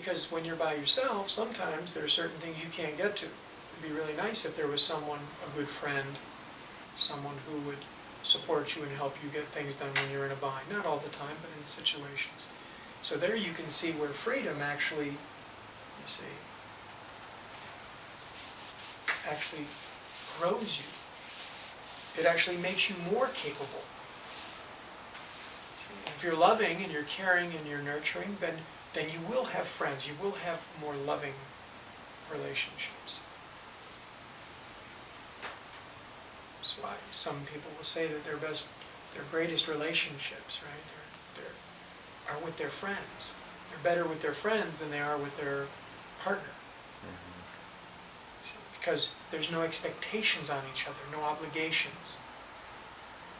because when you're by yourself, sometimes there are certain things you can't get to. It'd be really nice if there was someone, a good friend, someone who would support you and help you get things done when you're in a bind. Not all the time, but in situations. So there you can see where freedom actually, you see, actually grows you. It actually makes you more capable. See, if you're loving and you're caring and you're nurturing, then you will have friends. You will have more loving relationships. That's why some people will say that their greatest relationships, right, are with their friends. They're better with their friends than they are with their partner. Because there's no expectations on each other, no obligations.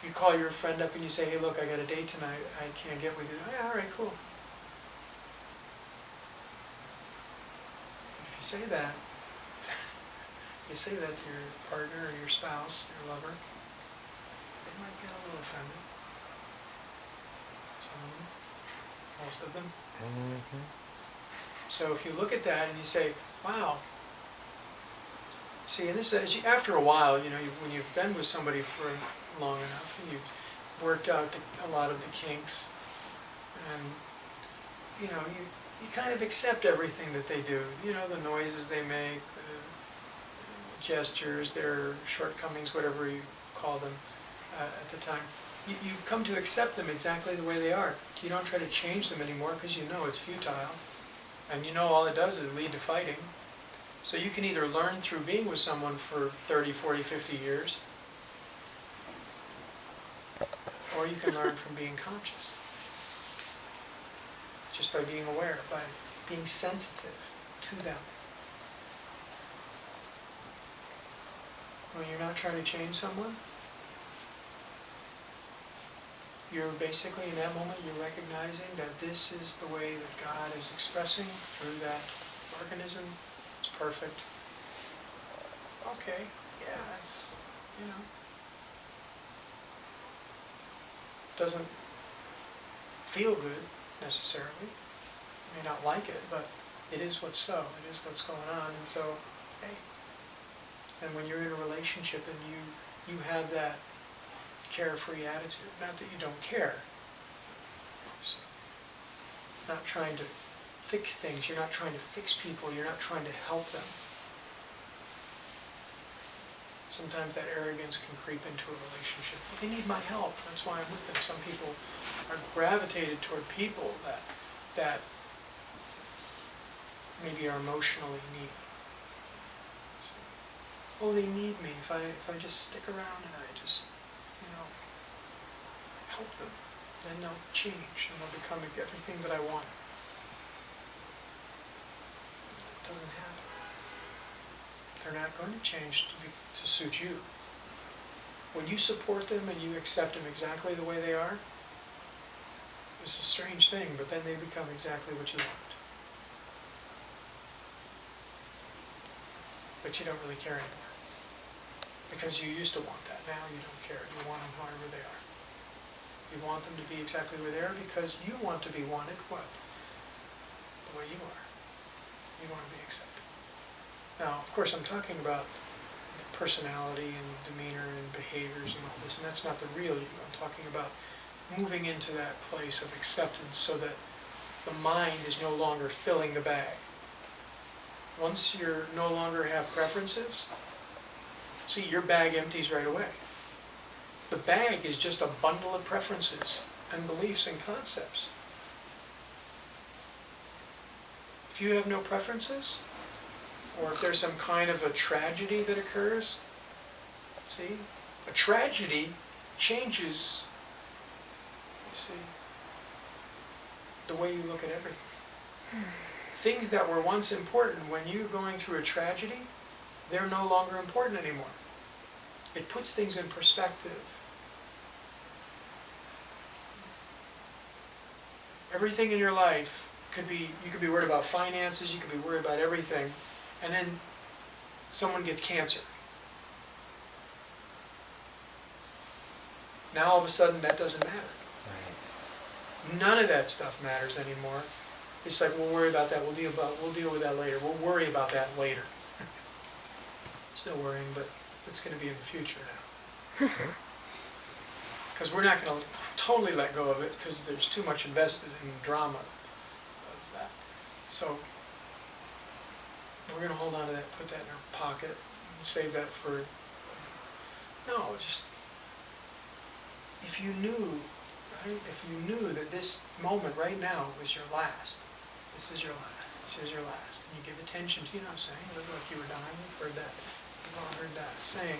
You call your friend up and you say, hey, look, I got a date tonight, I can't get with you. Oh, yeah, all right, cool. If you say that to your partner or your spouse, your lover, they might get a little offended. Some of them, most of them. Mm-hmm. So if you look at that and you say, wow, see, and this is, after a while, you know, when you've been with somebody for long enough and you've worked out a lot of the kinks, and you know, you kind of accept everything that they do. You know, the noises they make, the gestures, their shortcomings, whatever you call them at the time. You come to accept them exactly the way they are. You don't try to change them anymore because you know it's futile, and you know all it does is lead to fighting. So you can either learn through being with someone for 30, 40, 50 years, or you can learn from being conscious. Just by being aware, by being sensitive to them. When you're not trying to change someone, you're basically, in that moment, you're recognizing that this is the way that God is expressing through that organism. It's perfect. Okay, yeah, that's, you know, doesn't feel good necessarily. You may not like it, but it is what's so. It is what's going on, and so, hey. And when you're in a relationship and you have that carefree attitude, not that you don't care, so, not trying to fix things, you're not trying to fix people, you're not trying to help them. Sometimes that arrogance can creep into a relationship. Well, they need my help, that's why I'm with them. Some people are gravitated toward people that maybe are emotionally needy. Oh, they need me. If I just stick around and I just, you know, help them, then they'll change and they'll become everything that I want. It doesn't happen. They're not going to change to suit you. When you support them and you accept them exactly the way they are, it's a strange thing, but then they become exactly what you want. But you don't really care anymore. Because you used to want that. Now you don't care. You want them however they are. You want them to be exactly where they are because you want to be wanted what? The way you are. You want to be accepted. Now, of course, I'm talking about personality and demeanor and behaviors and all this, and that's not the real you. I'm talking about moving into that place of acceptance so that the mind is no longer filling the bag. Once you no longer have preferences, see, your bag empties right away. The bag is just a bundle of preferences and beliefs and concepts. If you have no preferences, or if there's some kind of a tragedy that occurs, see, a tragedy changes, you see, the way you look at everything. Things that were once important, when you're going through a tragedy, they're no longer important anymore. It puts things in perspective. Everything in your life you could be worried about finances, you could be worried about everything, and then someone gets cancer. Now all of a sudden that doesn't matter. Right. None of that stuff matters anymore It's like, we'll worry about that, we'll deal with that later, we'll worry about that later. Still worrying, but it's going to be in the future now. Because we're not going to totally let go of it, because there's too much invested in the drama of that. So we're going to hold on to that, put that in our pocket, and save that for, no, just, if you knew, right, if you knew that this moment right now was your last, this is your last, this is your last, and you give attention to, you know what I'm saying, look like you were dying, you've heard that, you've all heard that saying,